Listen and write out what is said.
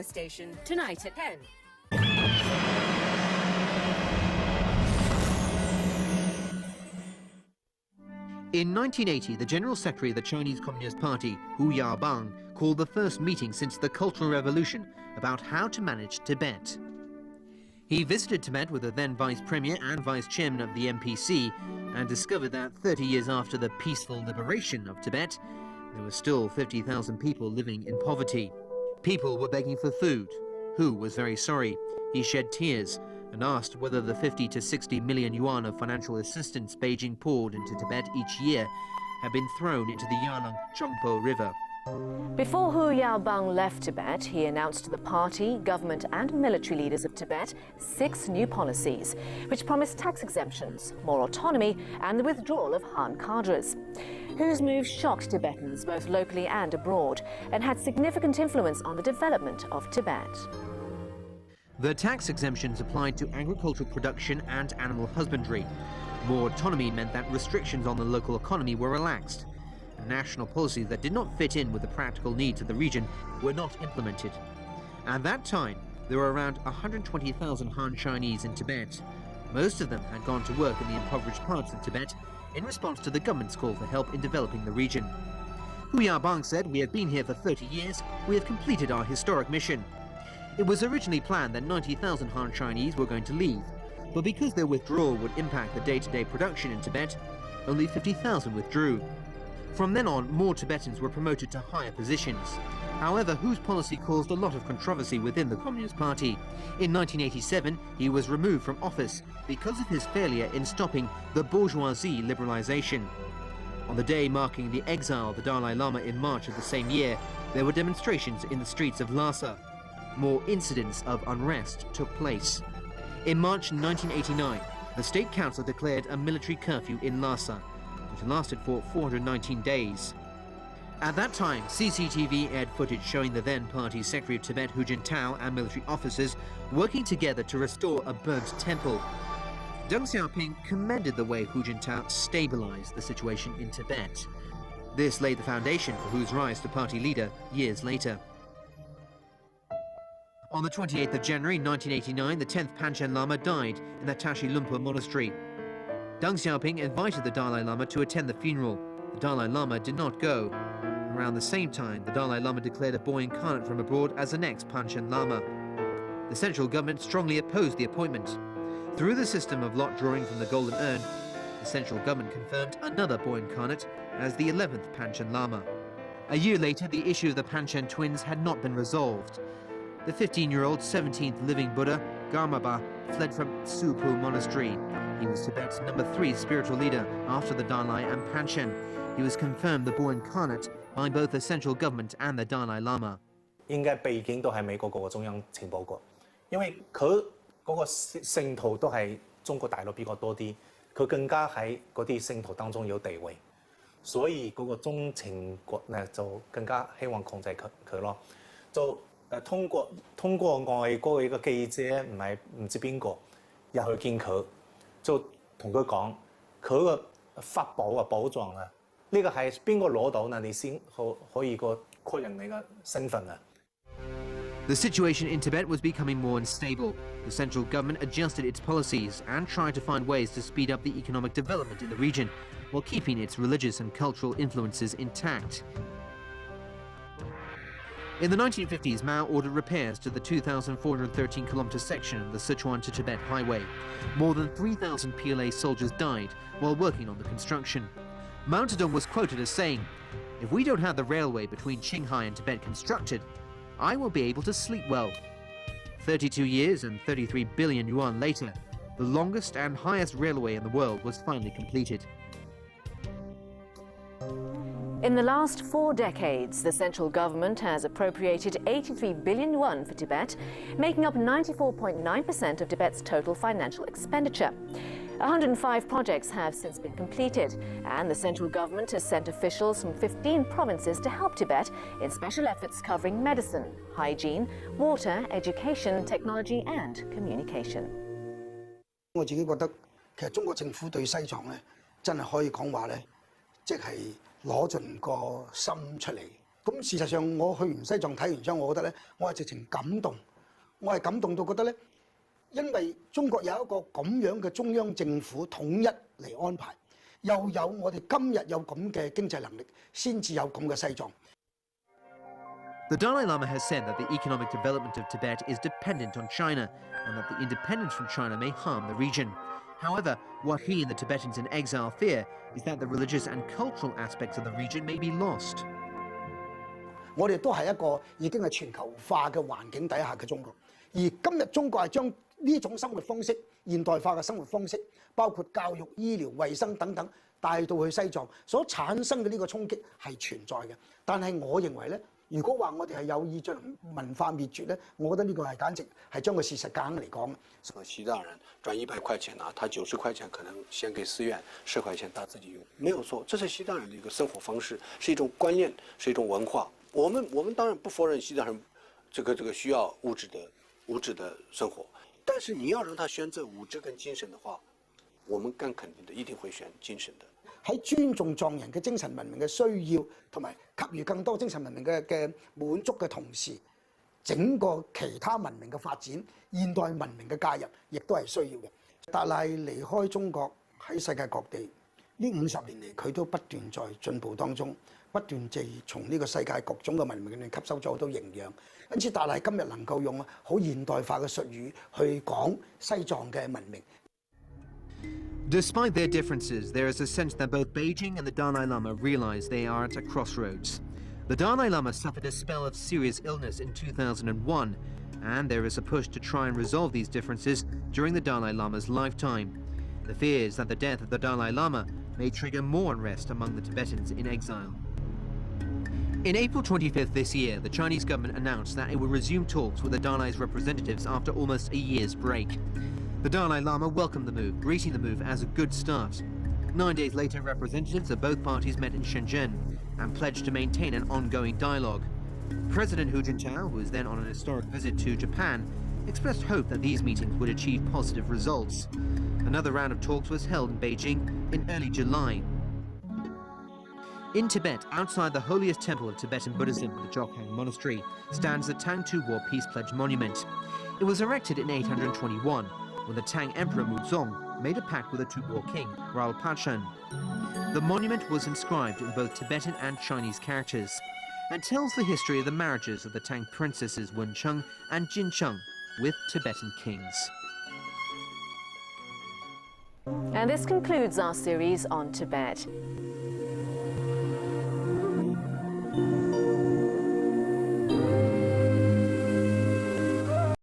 Station tonight at 10. In 1980, the General Secretary of the Chinese Communist Party, Hu Yaobang, called the first meeting since the Cultural Revolution about how to manage Tibet. He visited Tibet with the then Vice Premier and Vice Chairman of the MPC and discovered that 30 years after the peaceful liberation of Tibet, there were still 50,000 people living in poverty. People were begging for food. Hu was very sorry. He shed tears and asked whether the 50 to 60 million yuan of financial assistance Beijing poured into Tibet each year had been thrown into the Yarlung Zhongpo River. Before Hu Yaobang left Tibet, he announced to the party, government and military leaders of Tibet 6 new policies, which promised tax exemptions, more autonomy and the withdrawal of Han cadres. Hu's move shocked Tibetans both locally and abroad and had significant influence on the development of Tibet. The tax exemptions applied to agricultural production and animal husbandry. More autonomy meant that restrictions on the local economy were relaxed. National policies that did not fit in with the practical needs of the region were not implemented. At that time, there were around 120,000 Han Chinese in Tibet. Most of them had gone to work in the impoverished parts of Tibet in response to the government's call for help in developing the region. Hu Yaobang said, "We have been here for 30 years. We have completed our historic mission." It was originally planned that 90,000 Han Chinese were going to leave, but because their withdrawal would impact the day-to-day production in Tibet, only 50,000 withdrew. From then on, more Tibetans were promoted to higher positions. However, Hu's policy caused a lot of controversy within the Communist Party. In 1987, he was removed from office because of his failure in stopping the bourgeoisie liberalization. On the day marking the exile of the Dalai Lama in March of the same year, there were demonstrations in the streets of Lhasa. More incidents of unrest took place. In March 1989, the State Council declared a military curfew in Lhasa, which lasted for 419 days. At that time, CCTV aired footage showing the then party secretary of Tibet, Hu Jintao, and military officers working together to restore a burnt temple. Deng Xiaoping commended the way Hu Jintao stabilized the situation in Tibet. This laid the foundation for Hu's rise to party leader years later. On the 28th of January 1989, the 10th Panchen Lama died in the Tashi Lumpur monastery. Deng Xiaoping invited the Dalai Lama to attend the funeral. The Dalai Lama did not go. Around the same time, the Dalai Lama declared a boy incarnate from abroad as the next Panchen Lama. The central government strongly opposed the appointment. Through the system of lot drawing from the Golden Urn, the central government confirmed another boy incarnate as the 11th Panchen Lama. A year later, the issue of the Panchen twins had not been resolved. The 15-year-old 17th living Buddha, Garmaba, fled from Supu Monastery. He was Tibet's number 3 spiritual leader after the Dalai and Panchen. He was confirmed the boy incarnate by both the central government and the Dalai Lama. 應該背景都係美國嗰個中央情報局，因為佢嗰個聖徒都係中國大陸比較多啲，佢更加喺嗰啲聖徒當中有地位，所以嗰個中情局呢就更加希望控制佢咯，就通過外國一個記者唔知邊個入去見佢。 就同佢講，佢個法寶啊、寶藏啊，呢個係邊個攞到呢？你先可以個確認你嘅身份啊。 The situation in Tibet was becoming more unstable. The central government adjusted its policies and tried to find ways to speed up the economic development in the region, while keeping its religious and cultural influences intact. In the 1950s, Mao ordered repairs to the 2,413-kilometer section of the Sichuan to Tibet highway. More than 3,000 PLA soldiers died while working on the construction. Mao Zedong was quoted as saying, "If we don't have the railway between Qinghai and Tibet constructed, I will be able to sleep well." 32 years and 33 billion yuan later, the longest and highest railway in the world was finally completed. In the last 4 decades, the central government has appropriated 83 billion yuan for Tibet, making up 94.9% of Tibet's total financial expenditure. 105 projects have since been completed, and the central government has sent officials from 15 provinces to help Tibet in special efforts covering medicine, hygiene, water, education, technology and communication. 我自己覺得，其實中國政府對西藏咧，真係可以講話咧，即係攞盡個心出嚟咁事實上，我去完西藏睇完之後，我覺得咧，我係直情感動，我係感動到覺得咧，因為中國有一個咁樣嘅中央政府統一嚟安排，又有我哋今日有咁嘅經濟能力，先至有咁嘅西藏。The Dalai Lama has said that the economic development of Tibet is dependent on China and that the independence from China may harm the region. However, what he and the Tibetans in exile fear is that the religious and cultural aspects of the region may be lost. 我哋都係一個已經係全球化嘅環境底下嘅中國，而今日中國係將呢種生活方式、現代化嘅生活方式，包括教育、醫療、衛生等等，帶到去西藏，所產生嘅呢個衝擊係存在嘅。但係我認為咧，如果話我哋係有意將文化滅絕咧，我覺得呢個係簡直係將個事實夾硬嚟講。西藏人賺100塊錢啊，他90塊錢可能獻給寺院，10塊錢他自己用，沒有錯，這是西藏人的一個生活方式，是一種觀念，是一種文化。我們當然不否認西藏人這個需要物質的生活，但是你要讓他選擇物質跟精神的話，我們更肯定的一定會選精神的。喺尊重藏人嘅精神文明嘅需要，同埋給予更多精神文明嘅滿足嘅同時，整個其他文明嘅發展、現代文明嘅介入，亦都係需要嘅。達賴離開中國喺世界各地呢50年嚟，佢都不斷在進步當中，不斷地從呢個世界各種嘅文明裏面吸收咗好多營養。因此，達賴今日能夠用好現代化嘅術語去講西藏嘅文明。Despite their differences, there is a sense that both Beijing and the Dalai Lama realize they are at a crossroads. The Dalai Lama suffered a spell of serious illness in 2001, and there is a push to try and resolve these differences during the Dalai Lama's lifetime. The fear is that the death of the Dalai Lama may trigger more unrest among the Tibetans in exile. In April 25th this year, the Chinese government announced that it would resume talks with the Dalai's representatives after almost a year's break. The Dalai Lama welcomed the move, greeting the move as a good start. 9 days later, representatives of both parties met in Shenzhen and pledged to maintain an ongoing dialogue. President Hu Jintao, who was then on an historic visit to Japan, expressed hope that these meetings would achieve positive results. Another round of talks was held in Beijing in early July. In Tibet, outside the holiest temple of Tibetan Buddhism, the Jokhang Monastery, stands the Tang Tu War Peace Pledge Monument. It was erected in 821, when the Tang Emperor Muzong made a pact with the Tu-War king, Raoul Pachan. The monument was inscribed in both Tibetan and Chinese characters and tells the history of the marriages of the Tang princesses Wencheng and Jincheng with Tibetan kings. And this concludes our series on Tibet.